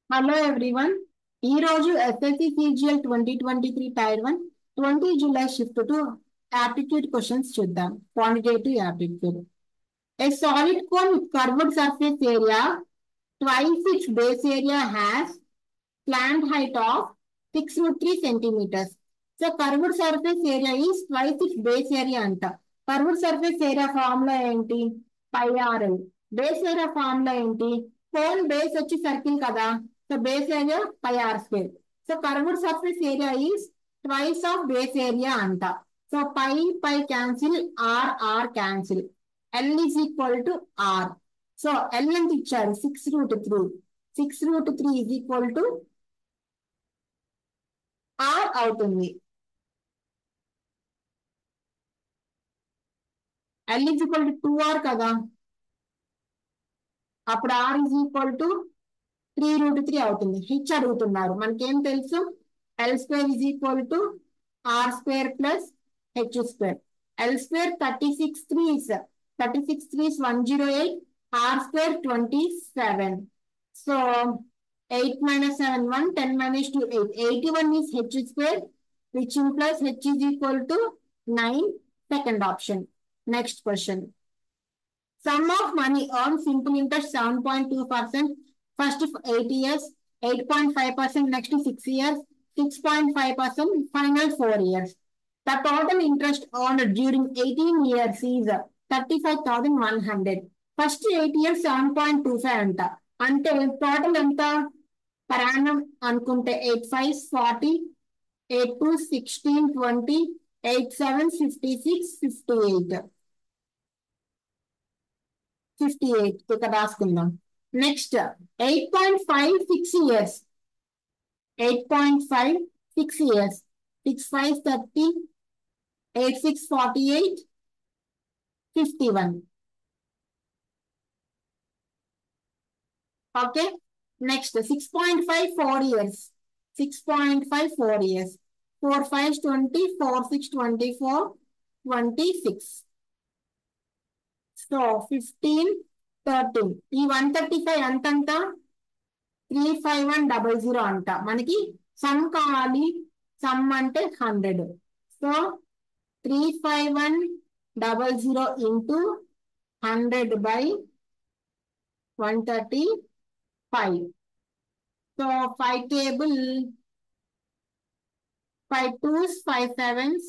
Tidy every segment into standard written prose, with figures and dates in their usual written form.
Hello everyone. ఈ రోజు SSC CGL 2023 tier 1 20 July shift two aptitude questions చూద్దాం. Quantitative aptitude. A solid cone with curved surface area twice its base area has slant height of 6 √3 centimeters. So curved surface area is twice its base area అంట. Curved surface area formula ఏంటి? Pi R L. Base area formula ఏంటి? Cone base వచ్చి circle కదా, so base area pi R square. So curved surface area is twice of base area అంట. So pi pi cancel, R R cancel, L is equal to R. So L ఎంత ఇచ్చారు? 6 √3. 6 √3 is equal to R అవుతుంది. L is equal to 2r కదా, అప్పుడు are is equal to 3 √3 అవుతుంది. H అడుగుతున్నారు, మనకేం తెలుసు? L square is equal to R square plus H square. L square 36 3s 108, R square 27. So 8 - 7 1, 10 - 2 8. 81 is h square, which implies h is equal to 9. Second option. Next question. Sum of money earned simple interest 7.2% first 8 years, 8.5% next 6 years, 6.5% final 4 years. The total interest earned during 18 years is 35,100. First 8 years 7.25 అంట. అంటే total ఎంత per annum అనుకుంటే 8 5s 40, 8 2s 16, 20, 8 7s 56, 58. 58 ఇక్కడ రాసుకుందాం. Next 8.5 6 years. 8.5 6 years. 6 5 30, 8 6 48, 51. Okay. Next 6.5 4 years. 6.5 4 years. 4 5 20, 4 6 24, 26. So 15 13. ఈ 135 అంతంత 35100 అంట. మనకి సమ్ కావాలి. సమ్ అంటే 100. So 35100 into 100 by 135. So 5 table 5 2s 5 7s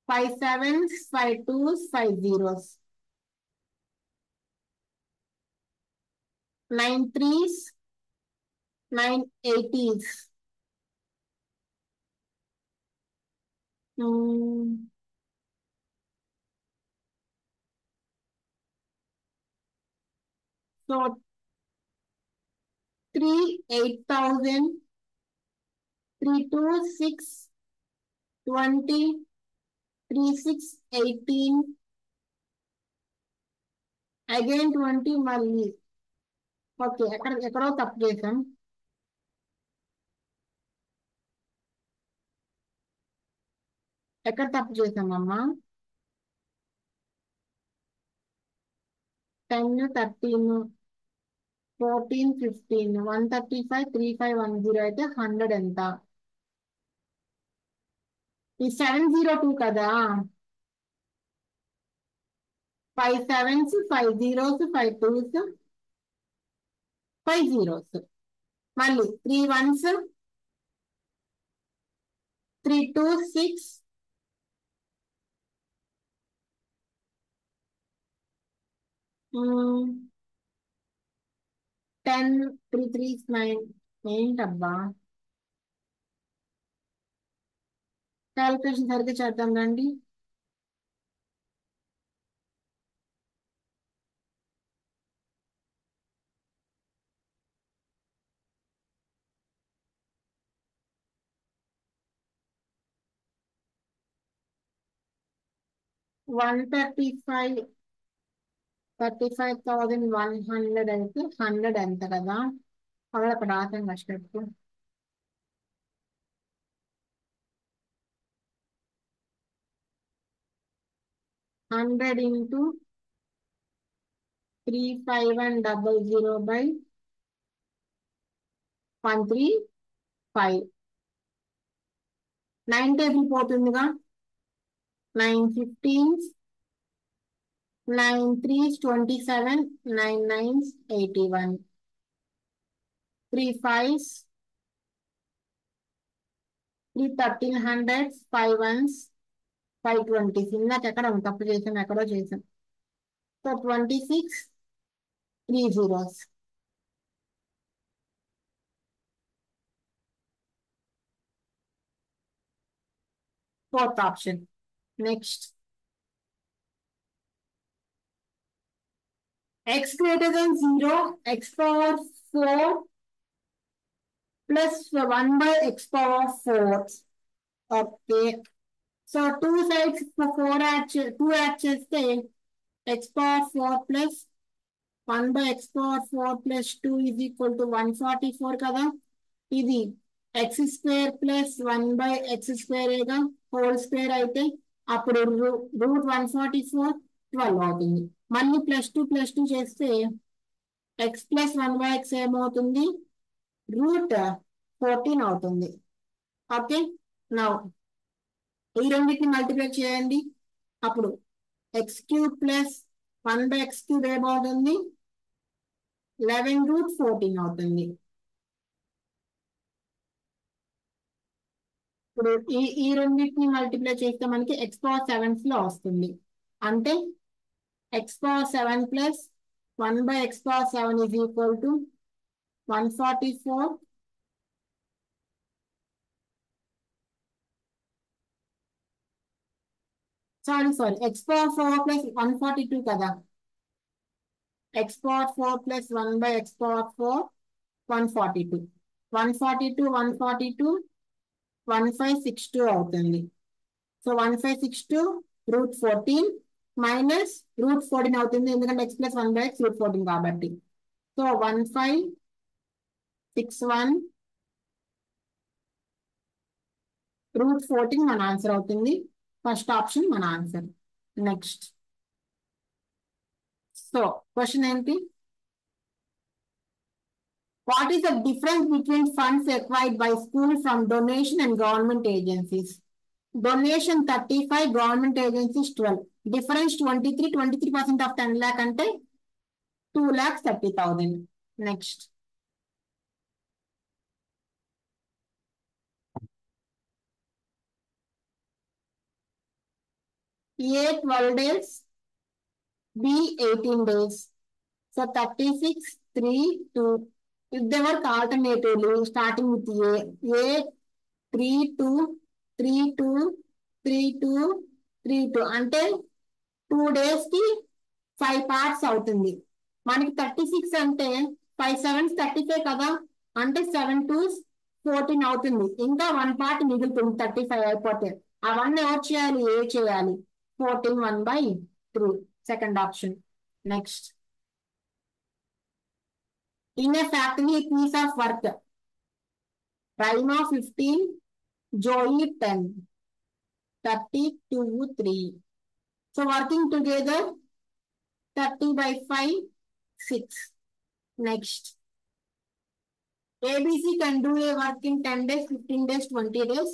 5 7s 5 2s 5 zeros. 9 3s 9 80s. So 3 8,000, 3 2 6 20, 3 6 18, again 20 మళ్ళీ. ఓకే, ఎక్కడో తప్పు చేసాం. ఎక్కడ తప్పు చేసామమ్మా? 10 13 14 15 135 3510 అయితే 100 ఎంత? ఈ 702 కదా. 5 7s 5 zeros 5 2s 5 zeros. మళ్ళీ 3 1s 3 2 6 10 3 3 9. ఏంటబ్బా, క్యాలిక్యులేషన్ సరిగ్గా చేద్దాం రండి. వన్ 35,100 అయితే 100 ఎంత కదా? అక్కడ అక్కడ రాసాం కష్టపడి. 100 into 35100 by 135. 9 table పోతుందిగా. 9 15s, 9 3s 27, 9 9s 81, 3 5s, 3 1300s, 5 1s 520s. ఇందాక ఎక్కడ తప్పు చేసాం, ఎక్కడో చేసాం. So 26, 3 zeros. Fourth option. Next. X greater than 0, x power 4 plus 1 by x power 4. Okay. So two sides for 4 2 add cheste x power 4 plus 1 by x power 4 plus 2 is equal to 144 kada. Idi x square plus 1 by x square ega whole square aite appudu root 144 12 అవుతుంది. మళ్ళీ +2 చేస్తే x plus 1 by x ఏమవుతుంది, root 14 అవుతుంది. Okay. Now ఈ రెండింటిని multiply చేయండి. అప్పుడు X cube plus 1 by x cube ఏమవుతుంది, 11 root 14 అవుతుంది. ఇప్పుడు ఈ రెండింటిని మల్టిప్లై చేస్తే మనకి ఎక్స్ పవర్ 7 లో వస్తుంది. అంటే X power 7 plus 1 by x power 7 is equal to 144. Sorry, x power 4 plus 142 kada. X power 4 plus 1 by x power 4, 142. 142, 1562 అవుతుంది. సో 1562 root 14 minus root 14 అవుతుంది, ఎందుకంటే x plus 1 by x root 14 కాబట్టి. So 1561 root 14 మన answer అవుతుంది. First option మన answer. Next. So question ఏంటి, what is the difference between funds acquired by school from donation and government agencies? Donation 35, government agencies 12. Difference 23% of 10 lakh అంటే 2,30,000. Next. A 12 days, B 18 days. So 36, 3, 2. If they work alternatively, starting with A 3, 2, 3, 2, 3, 2, 3, 2. అంటే 2 days కి 5 parts అవుతుంది. మనకి 36 అంటే 5 7s 35 కదా, అంటే 7 2s 14 అవుతుంది. ఇంకా 1 part మిగులుతుంది 35 అయిపోతే. అవన్నీ ఎవరు చేయాలి, ఏ చేయాలి. 14 1/3. Second option. Next. In a factory, a piece of work. Raima 15, Joey 10, 32, 3. So working together, 30/5, 6. Next. ABC can do a work in 10 days, 15 days, 20 days.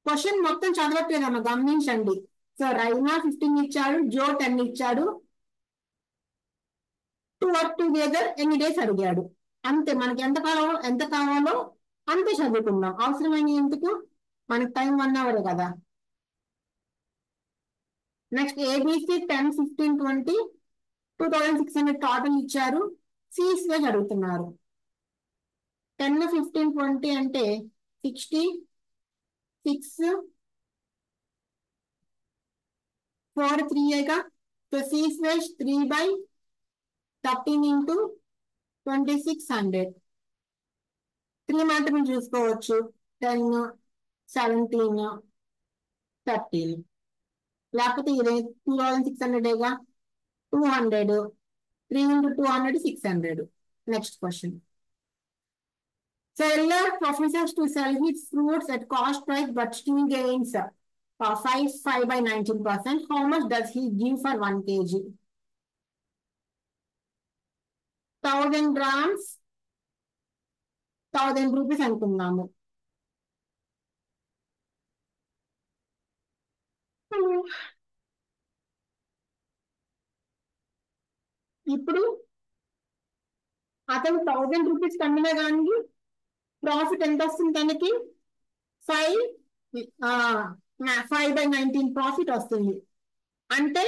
Question మొత్తం చదవట్లేదమ్మ, గమనించండి. సో రైనా 15 ఇచ్చాడు, జో 10 ఇచ్చాడు. టు వర్క్ టుగెదర్ ఎన్ని డేస్ అడిగాడు. అంతే, మనకి ఎంత కావాలో అంతే చదువుకుందాం. అవసరమైన ఎందుకు, మనకి టైం 1 hour కదా. నెక్స్ట్ ఏబిసి 10, 15, 20, 2600 టోటల్ ఇచ్చారు. సీస్ గా అడుగుతున్నారు. 10, 15, 20 అంటే 60, 6, 4, 3 సో సీస్ వేస్ 3/13 into 2600. 3 మాత్రమే చూసుకోవచ్చు. 10, 17, 13. లేకపోతే ఇది 2600 200. 3 into 200, 600. Next question. Seller professes to sell his fruits at cost price but still gains 5/19%. How much does he give for 1 kg? 1000 grams 1000 rupees అనుకుందాము. ఇప్పుడు అతను 1000 రూపీస్ కమ్మినా కానీ ప్రాఫిట్ ఎంత వస్తుంది తనకి? 5 5/19 ప్రాఫిట్ వస్తుంది. అంటే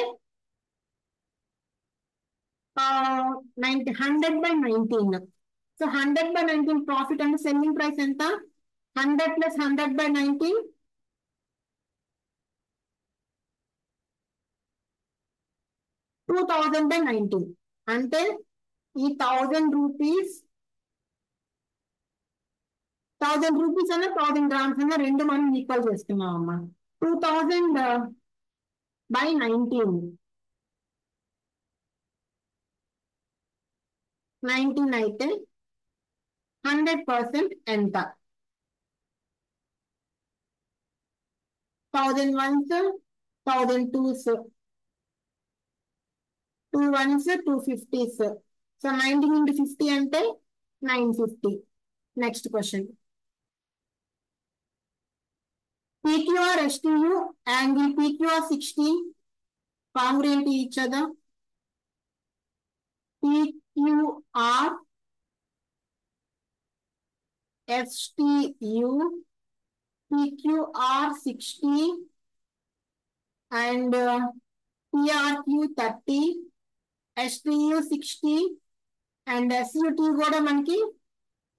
100/19. సో 100/19 ప్రాఫిట్ అంటే సెల్లింగ్ ప్రైస్ ఎంత? 100 + 100/19 2000/19. అంటే ఈ 1000 రూపీస్ అన్న 1000 గ్రామ్స్ అన్న రెండు మనం ఈక్వల్ చేస్తున్నాం అమ్మా. 2000/19 అయితే 100% ఎంత? 1000 ones, 1000 twos, 2 ones, 2 50s. So 19 into 50 అంటే 950. Next question. PQR STU angle PQR 16 congruent to each other. PQR STU PQR 60 and PRQ 30 STU 60 and SUT కూడా మనకి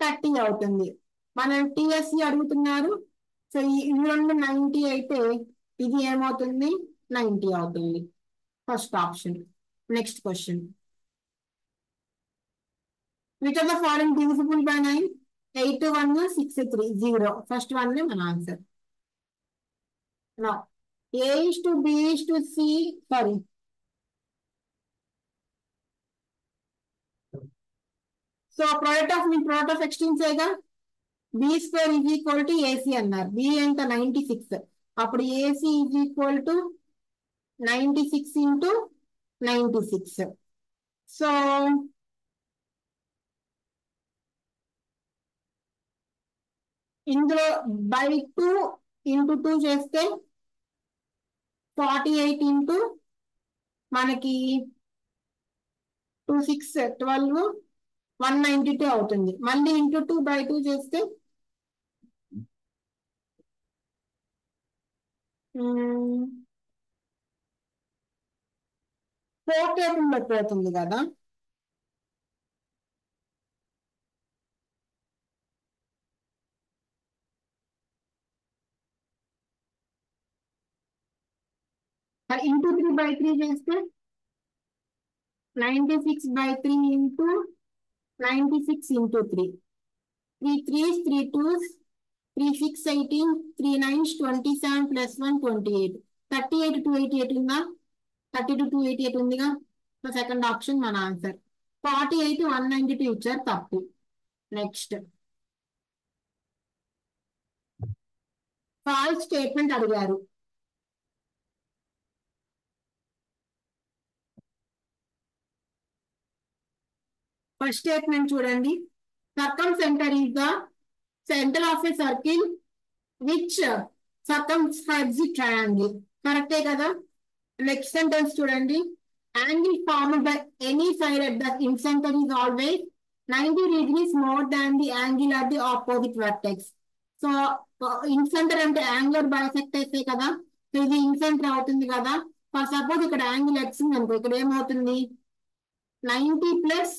30 అవుతుంది. మనం TSC అడుగుతున్నారు. సో ఈ రెండు 90 అయితే ఇది ఏమవుతుంది? 90 అవుతుంది. First option. Next question. Which of the following divisible by 9? 8 1 6 3 0. First one మన answer. Now A is to B is to C, sorry. So product of exchange చేయగా B² is equal to AC అన్నారు. B ఎంత? 96. అప్పుడు AC is equal to 96 into 96. So ఇందులో by 2 into 2 చేస్తే 48 into మనకి 2 6 12 192 అవుతుంది. మళ్ళీ ఇంటూ 2/2 చేస్తే 4 టేబుల్ బట్టి అవుతుంది కదా. ఇంటూ 3/3 చేస్తే 96/3 into 96 into 3. 3 3s 3 2s 3 6 18 3 9s 27 plus 1 28. 38 288 ఉందా? 32 288 ఉందిగా. సో సెకండ్ ఆప్షన్ మన ఆన్సర్. 48 192 ఇచ్చారు, తప్పు. నెక్స్ట్. ఫాల్స్ స్టేట్మెంట్ అడిగారు. ఫస్ట్ స్టేట్మెంట్ చూడండి. Circumcentre is the centre of a circle which circumscribes the triangle. కరెక్టే కదా. నెక్స్ట్ సెంటెన్స్ చూడండి. Angle formed by any side at the incentre is always 90 degrees more than the angle at the opposite vertex. So incentre అంటే angular bisect అయితే కదా. So ఇది ఇన్సెంటర్ అవుతుంది కదా. For suppose ఇక్కడ యాంగిల్ ఎక్స్ ఉంది అనుకో, ఇక్కడ ఏమవుతుంది? 90 ప్లస్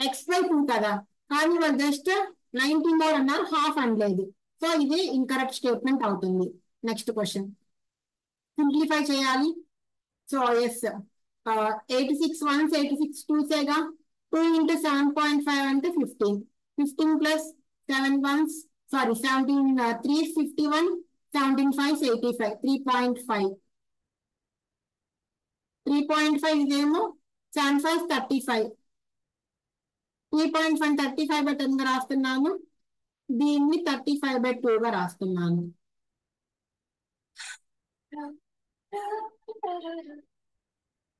x/2 కదా. కానీ వాళ్ళు జస్ట్ 90 మోర్ అన్నారు, హాఫ్ అనలేదు. సో ఇది ఇన్కరెక్ట్ స్టేట్మెంట్ అవుతుంది. Next question. సింప్లిఫై చేయాలి. సో ఎస్ 86 1s 86 2సేగా. 2 into 7.5 అంటే 15. 15 plus 7 1s, sorry 17 3s 51, 17 5s 85. 3.5. 3.5 ఇదేమో 7 5s 35. 3.5 35/10 గా రాస్తున్నాను. దీన్ని 35/2 గా రాస్తున్నాను.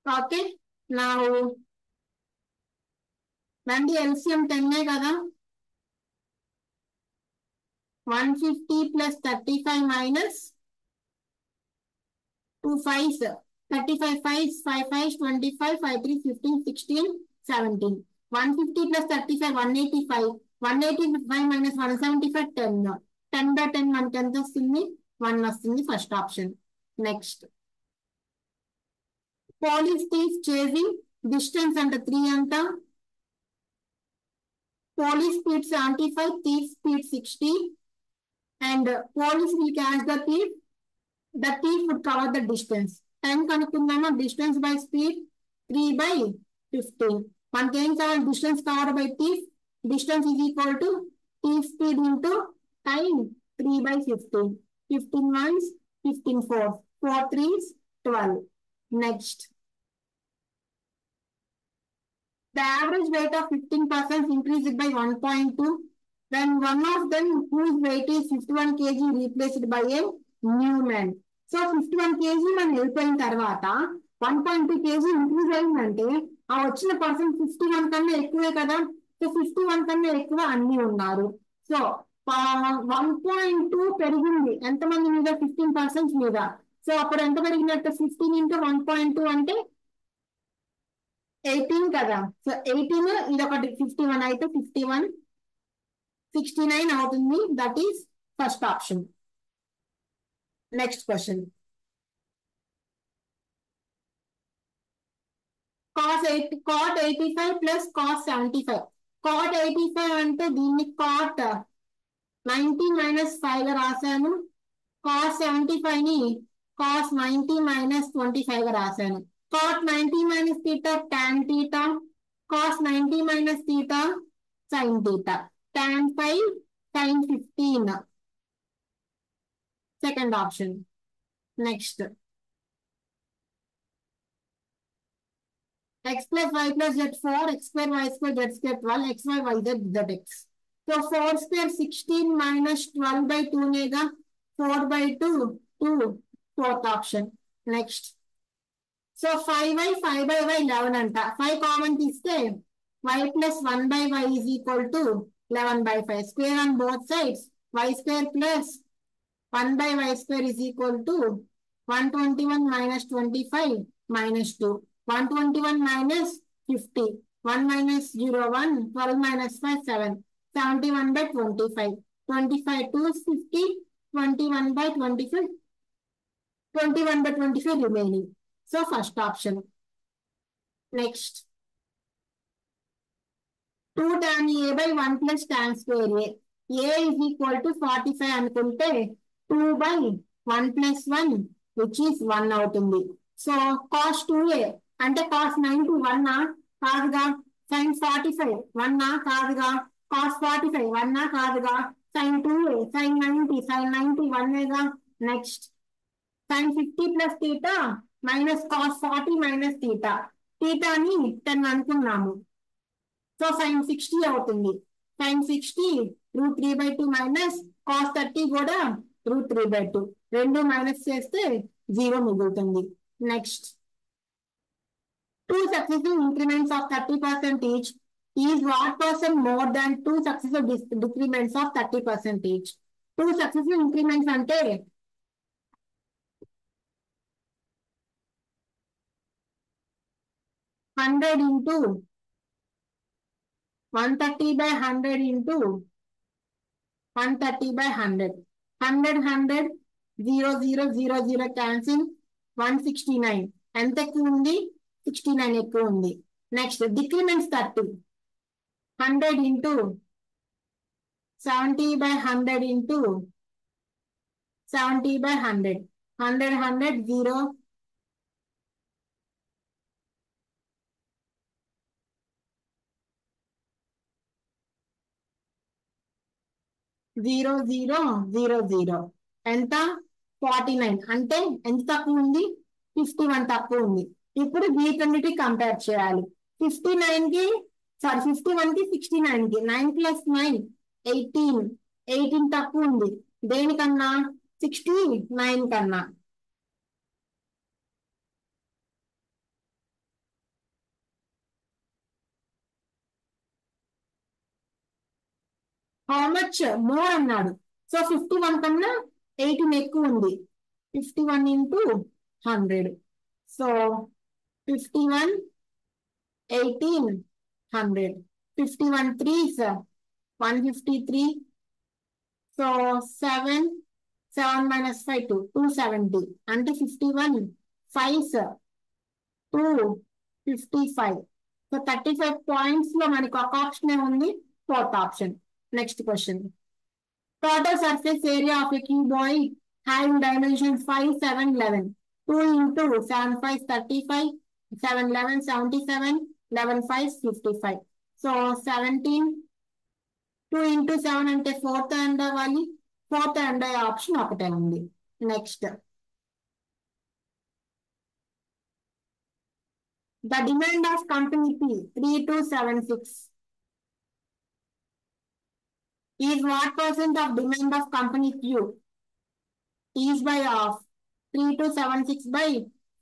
ఓకే. నా రండి, LCM 10 కదా. 150 plus 35 minus 2 5s. 35 5s, 5 5s, 25, 5 3, 15, 16, 17. 150 plus 35, 185. 185 minus 175, 10. 10 by 10 మనకి ఎంత వస్తుంది? 1 వస్తుంది. First option. Next, police thief chasing, distance అంట 3 అంట. Police speed 75, thief speed 60, and police will catch the thief would cover the distance. Time కనుక్కుందామా? Distance by speed 3 by 15. మనకి ఏం కావాలి? Distance cover by thief. Distance is equal to thief speed into time 3 by 15. 15 ones, 15 fours, 4 threes, 12. Next, the average weight of 15% increased by 1.2 when one of them whose weight is 51 kg replaced by a new man. So 51 kg మనం వెళ్ళిపోయిన తర్వాత 1.2 kg increase అయిందంటే ఆ వచ్చిన person 51 కన్నా ఎక్కువే కదా. So 51 కన్నా ఎక్కువ అన్ని ఉన్నారు. సో 1.2 పెరిగింది ఎంతమంది మీద? 15% మీద. సో అప్పుడు ఎంత పెరిగినట్టు? 15 into 1.2 అంటే 18 కదా. సో 18 ఇది ఒకటి 51 అయితే 51 69 అవుతుంది. That is first option. Next question, cos 85 plus cos 75. cot 85 అంటే దీన్ని cot 90 minus 5 గా రాశాను. cos 75 ని cos 90 minus 25 గా రాశాను. cot 90 minus theta tan theta, cos 90 minus theta sin theta, tan 5 sin 15. Second option. Next, x plus y plus z 4, x square y square z square 12, x y y z z x. So 4 square 16 minus 12 by 2 నేగా, 4 by 2, 2, fourth option. Next, so 5y, 5 by y 11 అంట. 5 common తీస్తే y plus 1 by y is equal to 11 by 5. Square on both sides, y square plus 1 by y square is equal to 121 minus 25 minus 2. 121 minus 50. 1 minus 0, 1. 12 minus 5, 7. 71 by 25. 25 to 50. 21 by 25. 21 by 25 remaining. So first option. Next, 2 tan a by 1 plus tan square a. A is equal to 45 అనుకుంటే 2 by 1 plus 1 which is 1 అవుతుంది. So cos 2a అంటే cos 90 1 కాదుగా. sin 45 1 కాదుగా. cos 45 1 కాదుగా. sin 2a sin 90 1గా. Next, sin 50 plus theta minus cos 40 minus theta. థీటాని 10 అనుకున్నాము. So sin 60 అవుతుంది. sin 60 √3/2 minus cos 30 కూడా √3/2. రెండు మైనస్ చేస్తే 0 మిగులుతుంది. Next, 2 successive increments of 30% each is what percent more than 2 successive decrements of 30% each? 2 successive increments అంటే 100 into 130 by 100 into 130 by 100. 100 100 0 0 0 0 cancel. 169 ఎంత ఎక్కువ ఉంది? 69 ఎక్కువ ఉంది. Next, డిక్రిమెంట్స్ 30. 100 into 70 by 100 into 70 by 100. 100 100 0 0 0 0 0 ఎంత? 49. అంటే ఎంత తక్కువ ఉంది? 51 తక్కువ ఉంది. ఇప్పుడు వీటన్నిటి కంపేర్ చేయాలి. 59 కి 51 కి 69 కి 9 plus 9 18. 18 తక్కువ ఉంది. దేనికన్నా? 69 కన్నా. హౌ మచ్ మోర్ అన్నాడు. సో 51 కన్నా 18 ఎక్కువ ఉంది. 51 into 100. So 51, 18, 100. 51 3s 153. So 7 minus 5 270. అంటే 51 5s 255. సో 35 points లో మనకి ఒక ఆప్షన్ ఉంది, fourth option. Next question. Total surface area of a cuboid having dimensions 5, 7, 11. 2 into 7, 5, 35, 7, 11, 77, 11, 5, 55. So 17, 2 into 7 అంటే fourth and అవ్వాలి. Fourth and ఆప్షన్ ఒకటే ఉంది. Next. The demand of company P 3276 is what percent of demand of company Q? Is by of 3276 by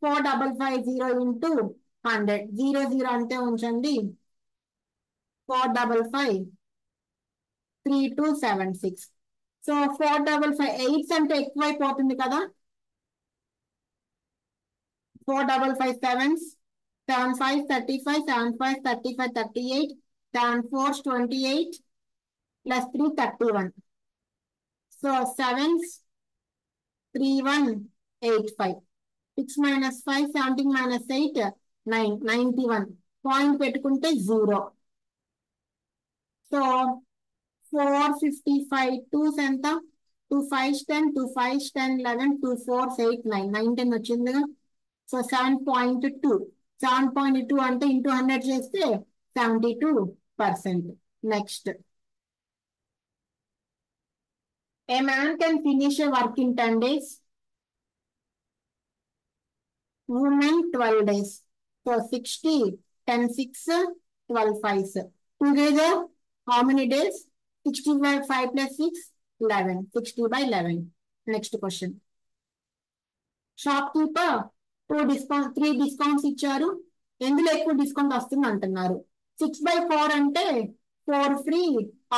4550 into 100. 00 అంటే ఉంచండి. 455 3276. So 455 8 అంటే ఎక్కువైపోతుంది కదా. 455 7s 75 35 75 35 38 74 28 plus 3 31. So 7s 3185. 6 minus 5 17 minus 8 9 91. Point పెట్టుకుంటే 0. So 455 2s ఎంత 2 5s 10 2 5s 10 11 2 4s 8 9 9 10 వచ్చిందిగా. So 7.2. 7.2 అంటే into 100 చేస్తే 72%. Next. A man can finish a work in 10 days. Women 12 days. So 60, 10 6, 12 5s. Together, how many days? 60 by 5 plus 6, 11. 60 by 11. Next question. Shopkeeper 3 discounts ఇచ్చారు. ఎందులో ఎక్కువ discount వస్తుంది అంటున్నారు. 6/4 అంటే 4 free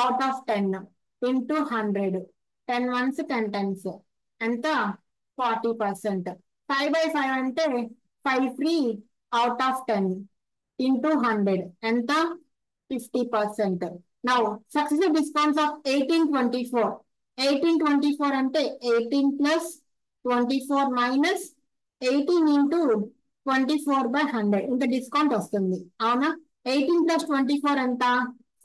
out of 10 into 100. 10 ones 10 tens ఎంత 40%. 5/5 అంటే 5 free out of 10 into 100 ఎంత 50%. Now successive discounts of 1824. 1824 అంటే 18 plus 24 minus 18 into 24/100. ఇంత డిస్కౌంట్ వస్తుంది అవునా. 18 plus 24 ఎంత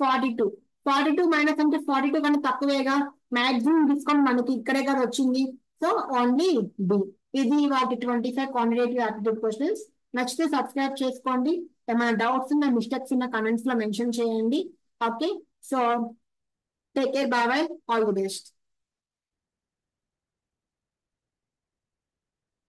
42. 42 మైనస్ అంటే 42 కన్నా తక్కువేగా. మాక్సిమం డిస్కౌంట్ మనకి ఇక్కడే కదా వచ్చింది. So only B. ఇది వాటి 25 క్వాంటిటేటివ్ యాప్టిట్యూడ్ క్వశ్చన్స్. నచ్చితే సబ్స్క్రైబ్ చేసుకోండి. ఏమైనా డౌట్స్ ఉన్న మిస్టేక్స్ ఉన్న కమెంట్స్ లో మెన్షన్ చేయండి. Okay. So take care. By by. All the best.